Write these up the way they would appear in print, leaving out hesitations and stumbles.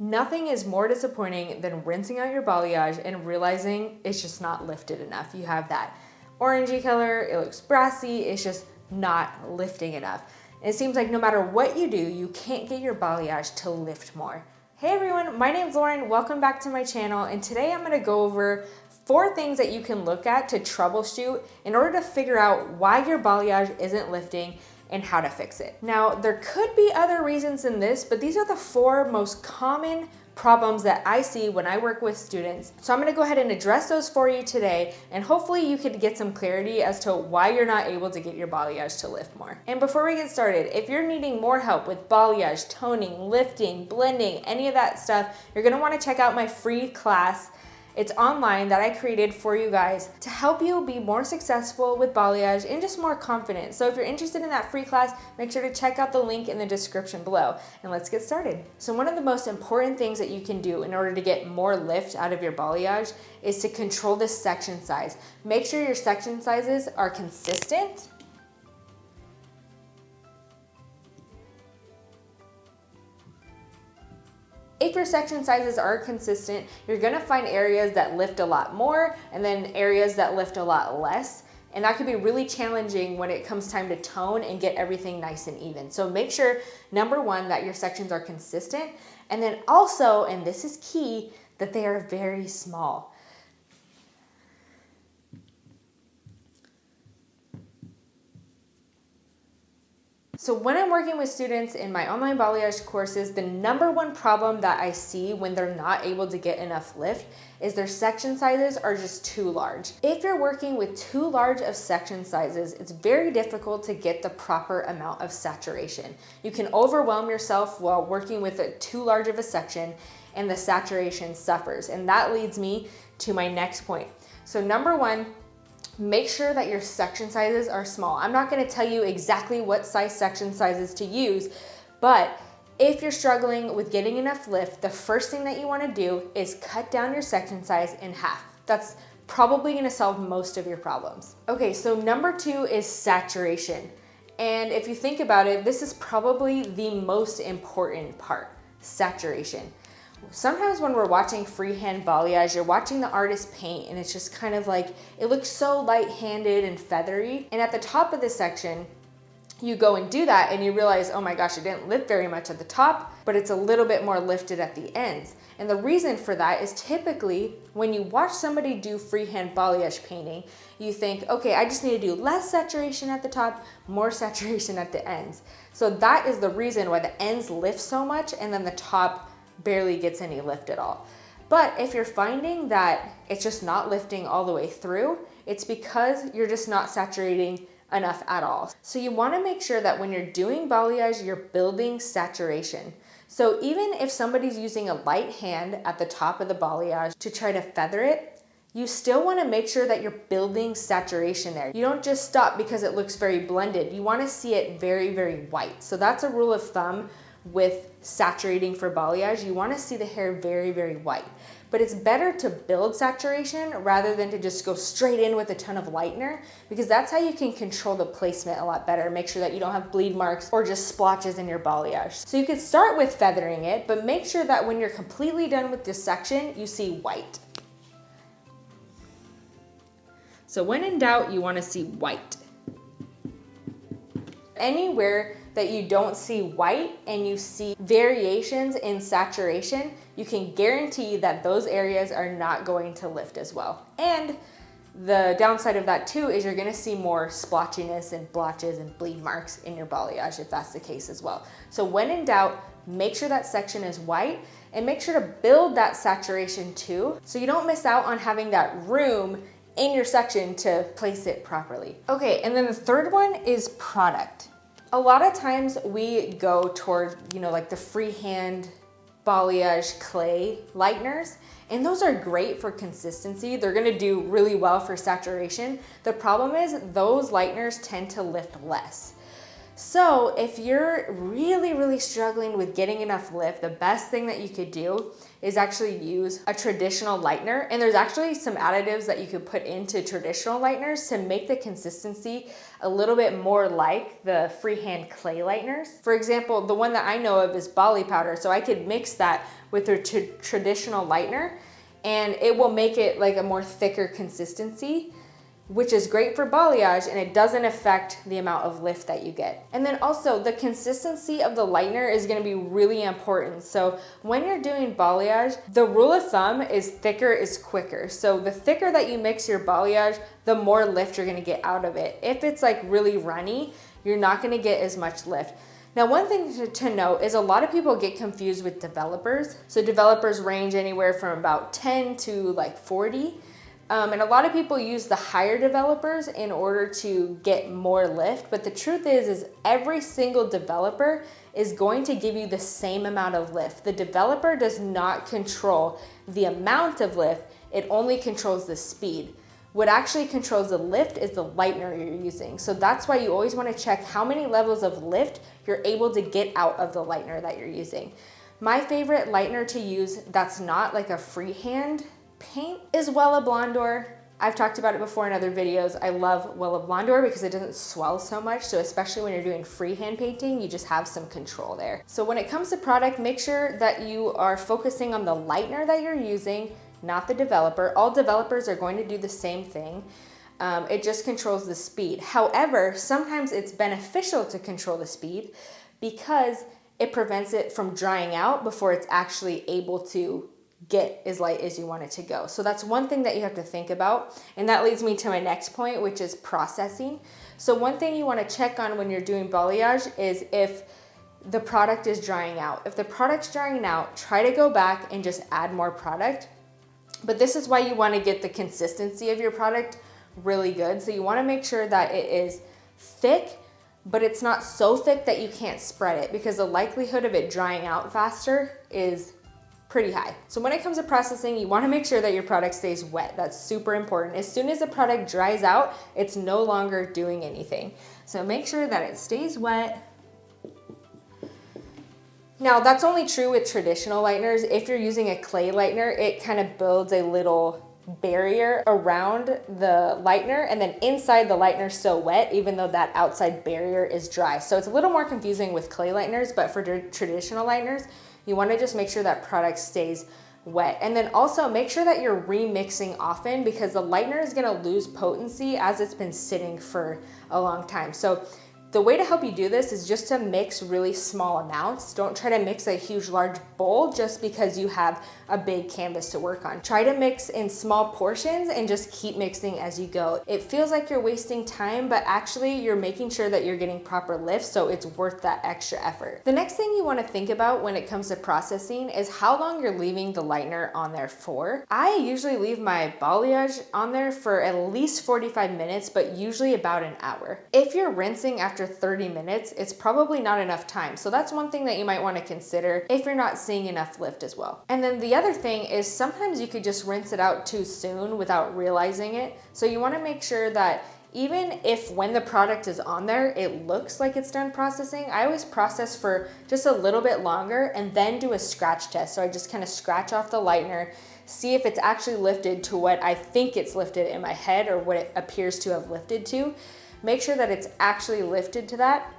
Nothing is more disappointing than rinsing out your balayage and realizing it's just not lifted enough. You have that orangey color, it looks brassy, it's just not lifting enough. And it seems like no matter what you do, you can't get your balayage to lift more. Hey everyone, my name's Lauren, welcome back to my channel, and today I'm gonna go over 4 things that you can look at to troubleshoot in order to figure out why your balayage isn't lifting and how to fix it. Now, there could be other reasons than this, but these are the 4 most common problems that I see when I work with students. So I'm gonna go ahead and address those for you today, and hopefully you could get some clarity as to why you're not able to get your balayage to lift more. And before we get started, if you're needing more help with balayage, toning, lifting, blending, any of that stuff, you're gonna wanna check out my free class. It's online that I created for you guys to help you be more successful with balayage and just more confident. So if you're interested in that free class, make sure to check out the link in the description below. And let's get started. So one of the most important things that you can do in order to get more lift out of your balayage is to control the section size. Make sure your section sizes are consistent. If your section sizes are consistent, you're gonna find areas that lift a lot more and then areas that lift a lot less. And that could be really challenging when it comes time to tone and get everything nice and even. So make sure, number 1, that your sections are consistent. And then also, and this is key, that they are very small. So when I'm working with students in my online balayage courses, the number 1 problem that I see when they're not able to get enough lift is their section sizes are just too large. If you're working with too large of section sizes, it's very difficult to get the proper amount of saturation. You can overwhelm yourself while working with too large of a section and the saturation suffers. And that leads me to my next point. So number 1, make sure that your section sizes are small. I'm not gonna tell you exactly what size section sizes to use, but if you're struggling with getting enough lift, the first thing that you wanna do is cut down your section size in half. That's probably gonna solve most of your problems. Okay, so number 2 is saturation. And if you think about it, this is probably the most important part, saturation. Sometimes when we're watching freehand balayage, you're watching the artist paint and it's just kind of like, it looks so light-handed and feathery. And at the top of the section, you go and do that and you realize, oh my gosh, it didn't lift very much at the top, but it's a little bit more lifted at the ends. And the reason for that is typically when you watch somebody do freehand balayage painting, you think, okay, I just need to do less saturation at the top, more saturation at the ends. So that is the reason why the ends lift so much and then the top barely gets any lift at all. But if you're finding that it's just not lifting all the way through, it's because you're just not saturating enough at all. So you want to make sure that when you're doing balayage, you're building saturation. So even if somebody's using a light hand at the top of the balayage to try to feather it, you still want to make sure that you're building saturation there. You don't just stop because it looks very blended. You want to see it very, very white. So that's a rule of thumb with saturating for balayage. You want to see the hair very, very white. But it's better to build saturation rather than to just go straight in with a ton of lightener, because that's how you can control the placement a lot better. Make sure that you don't have bleed marks or just splotches in your balayage. So you could start with feathering it, but make sure that when you're completely done with this section, you see white. So when in doubt, you want to see white. Anywhere that you don't see white and you see variations in saturation, you can guarantee that those areas are not going to lift as well. And the downside of that too is you're gonna see more splotchiness and blotches and bleed marks in your balayage if that's the case as well. So when in doubt, make sure that section is white and make sure to build that saturation too, so you don't miss out on having that room in your section to place it properly. Okay, and then the third one is product. A lot of times we go toward, like the freehand balayage clay lighteners, and those are great for consistency. They're gonna do really well for saturation. The problem is those lighteners tend to lift less. So if you're really struggling with getting enough lift, the best thing that you could do is actually use a traditional lightener. And there's actually some additives that you could put into traditional lighteners to make the consistency a little bit more like the freehand clay lighteners. For example, the one that I know of is Bali powder. So I could mix that with a traditional lightener and it will make it like a more thicker consistency, which is great for balayage, and it doesn't affect the amount of lift that you get. And then also the consistency of the lightener is gonna be really important. So when you're doing balayage, the rule of thumb is thicker is quicker. So the thicker that you mix your balayage, the more lift you're gonna get out of it. If it's like really runny, you're not gonna get as much lift. Now, one thing to note is a lot of people get confused with developers. So developers range anywhere from about 10 to like 40. And a lot of people use the higher developers in order to get more lift, but the truth is every single developer is going to give you the same amount of lift. The developer does not control the amount of lift, it only controls the speed. What actually controls the lift is the lightener you're using. So that's why you always want to check how many levels of lift you're able to get out of the lightener that you're using. My favorite lightener to use that's not like a freehand paint is Wella Blondor. I've talked about it before in other videos. I love Wella Blondor because it doesn't swell so much. So especially when you're doing freehand painting, you just have some control there. So when it comes to product, make sure that you are focusing on the lightener that you're using, not the developer. All developers are going to do the same thing. It just controls the speed. However, sometimes it's beneficial to control the speed because it prevents it from drying out before it's actually able to get as light as you want it to go. So that's one thing that you have to think about. And that leads me to my next point, which is processing. So one thing you want to check on when you're doing balayage is if the product is drying out. If the product's drying out, try to go back and just add more product. But this is why you want to get the consistency of your product really good. So you want to make sure that it is thick, but it's not so thick that you can't spread it, because the likelihood of it drying out faster is pretty high. So when it comes to processing, you want to make sure that your product stays wet. That's super important. As soon as the product dries out, it's no longer doing anything. So make sure that it stays wet. Now that's only true with traditional lighteners. If you're using a clay lightener, it kind of builds a little barrier around the lightener, and then inside the lightener is still wet, even though that outside barrier is dry. So it's a little more confusing with clay lighteners, but for traditional lighteners, you want to just make sure that product stays wet. And then also make sure that you're remixing often, because the lightener is going to lose potency as it's been sitting for a long time. So the way to help you do this is just to mix really small amounts. Don't try to mix a huge, large bowl just because you have a big canvas to work on. Try to mix in small portions and just keep mixing as you go. It feels like you're wasting time, but actually you're making sure that you're getting proper lift, so it's worth that extra effort. The next thing you want to think about when it comes to processing is how long you're leaving the lightener on there for. I usually leave my balayage on there for at least 45 minutes, but usually about an hour. If you're rinsing after 30 minutes, it's probably not enough time. So that's one thing that you might want to consider if you're not seeing enough lift as well. And then the other thing is sometimes you could just rinse it out too soon without realizing it. So you want to make sure that even if when the product is on there, it looks like it's done processing, I always process for just a little bit longer and then do a scratch test. So I just kind of scratch off the lightener, see if it's actually lifted to what I think it's lifted in my head or what it appears to have lifted to. Make sure that it's actually lifted to that.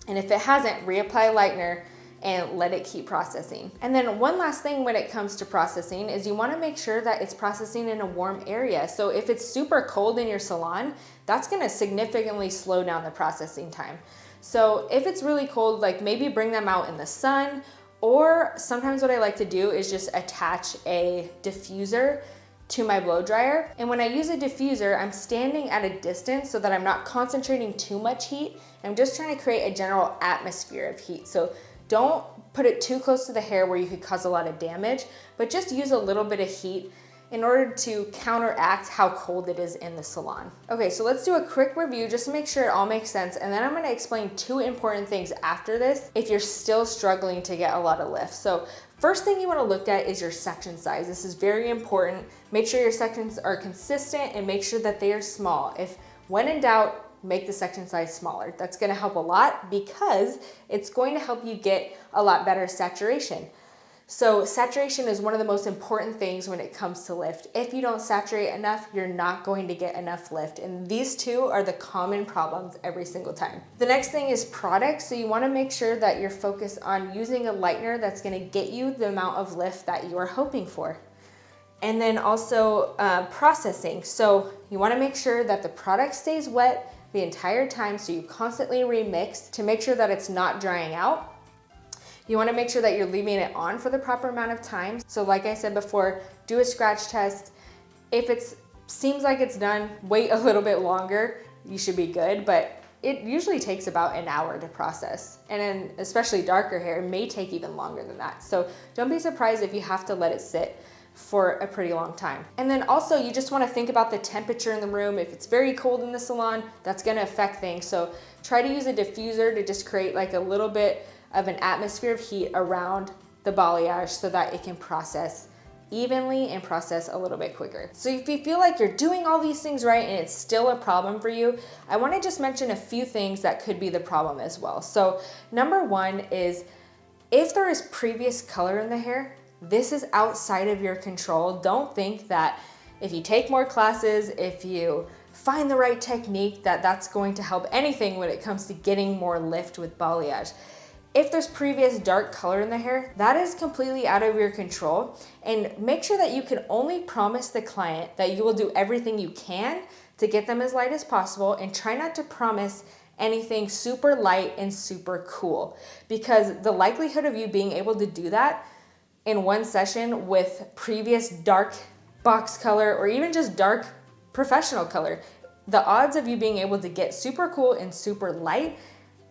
And if it hasn't, reapply lightener and let it keep processing. And then one last thing when it comes to processing is you want to make sure that it's processing in a warm area. So if it's super cold in your salon, that's going to significantly slow down the processing time. So if it's really cold, like maybe bring them out in the sun, or sometimes what I like to do is just attach a diffuser to my blow dryer. And when I use a diffuser, I'm standing at a distance so that I'm not concentrating too much heat. I'm just trying to create a general atmosphere of heat. So don't put it too close to the hair where you could cause a lot of damage, but just use a little bit of heat in order to counteract how cold it is in the salon. Okay, so let's do a quick review just to make sure it all makes sense, and then I'm gonna explain two important things after this if you're still struggling to get a lot of lift. So first thing you wanna look at is your section size. This is very important. Make sure your sections are consistent and make sure that they are small. If when in doubt, make the section size smaller. That's gonna help a lot because it's going to help you get a lot better saturation. So saturation is one of the most important things when it comes to lift. If you don't saturate enough, you're not going to get enough lift. And these two are the common problems every single time. The next thing is product. So you wanna make sure that you're focused on using a lightener that's gonna get you the amount of lift that you are hoping for. And then also processing. So you wanna make sure that the product stays wet the entire time, so you constantly remix to make sure that it's not drying out. You wanna make sure that you're leaving it on for the proper amount of time. So like I said before, do a scratch test. If it seems like it's done, wait a little bit longer, you should be good, but it usually takes about an hour to process. And then especially darker hair, it may take even longer than that. So don't be surprised if you have to let it sit for a pretty long time. And then also you just wanna think about the temperature in the room. If it's very cold in the salon, that's gonna affect things. So try to use a diffuser to just create like a little bit of an atmosphere of heat around the balayage so that it can process evenly and process a little bit quicker. So if you feel like you're doing all these things right and it's still a problem for you, I wanna just mention a few things that could be the problem as well. So number one is if there is previous color in the hair, this is outside of your control. Don't think that if you take more classes, if you find the right technique, that that's going to help anything when it comes to getting more lift with balayage. If there's previous dark color in the hair, that is completely out of your control. And make sure that you can only promise the client that you will do everything you can to get them as light as possible, and try not to promise anything super light and super cool, because the likelihood of you being able to do that in one session with previous dark box color or even just dark professional color, the odds of you being able to get super cool and super light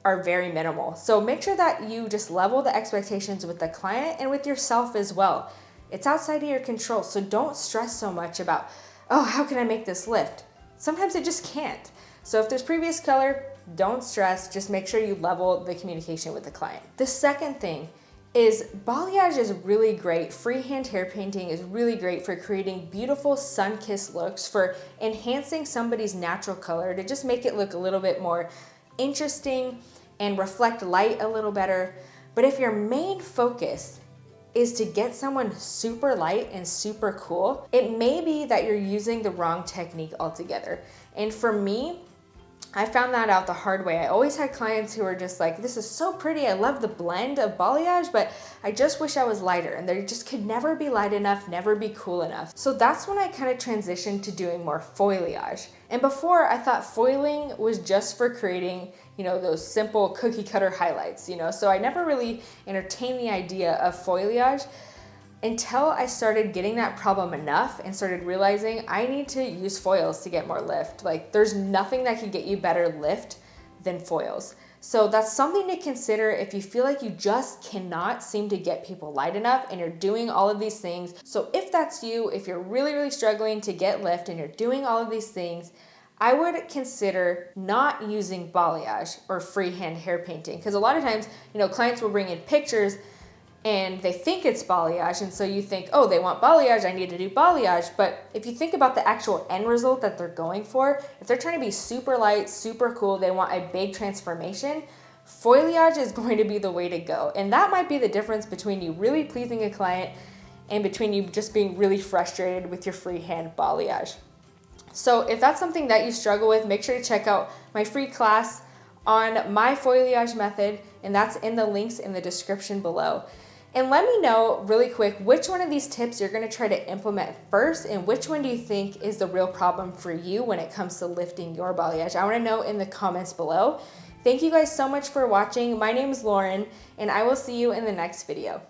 are very minimal. So make sure that you just level the expectations with the client and with yourself as well. It's outside of your control, so don't stress so much about, oh, how can I make this lift? Sometimes it just can't. So if there's previous color, don't stress, just make sure you level the communication with the client. The second thing is balayage is really great. Freehand hair painting is really great for creating beautiful sun-kissed looks, for enhancing somebody's natural color, to just make it look a little bit more interesting and reflect light a little better. But if your main focus is to get someone super light and super cool, it may be that you're using the wrong technique altogether. And for me, I found that out the hard way. I always had clients who were just like, this is so pretty, I love the blend of balayage, but I just wish I was lighter. And they just could never be light enough, never be cool enough. So that's when I kind of transitioned to doing more foliage. And before, I thought foiling was just for creating, those simple cookie cutter highlights, So I never really entertained the idea of foliage until I started getting that problem enough and started realizing I need to use foils to get more lift. Like, there's nothing that can get you better lift than foils. So that's something to consider if you feel like you just cannot seem to get people light enough and you're doing all of these things. So if that's you, if you're really, really struggling to get lift and you're doing all of these things, I would consider not using balayage or freehand hair painting. Because a lot of times, clients will bring in pictures and they think it's balayage, and so you think, oh, they want balayage, I need to do balayage. But if you think about the actual end result that they're going for, if they're trying to be super light, super cool, they want a big transformation, foliage is going to be the way to go. And that might be the difference between you really pleasing a client and between you just being really frustrated with your freehand balayage. So if that's something that you struggle with, make sure to check out my free class on my foliage method, and that's in the links in the description below. And let me know really quick which one of these tips you're gonna try to implement first, and which one do you think is the real problem for you when it comes to lifting your balayage. I wanna know in the comments below. Thank you guys so much for watching. My name is Lauren, and I will see you in the next video.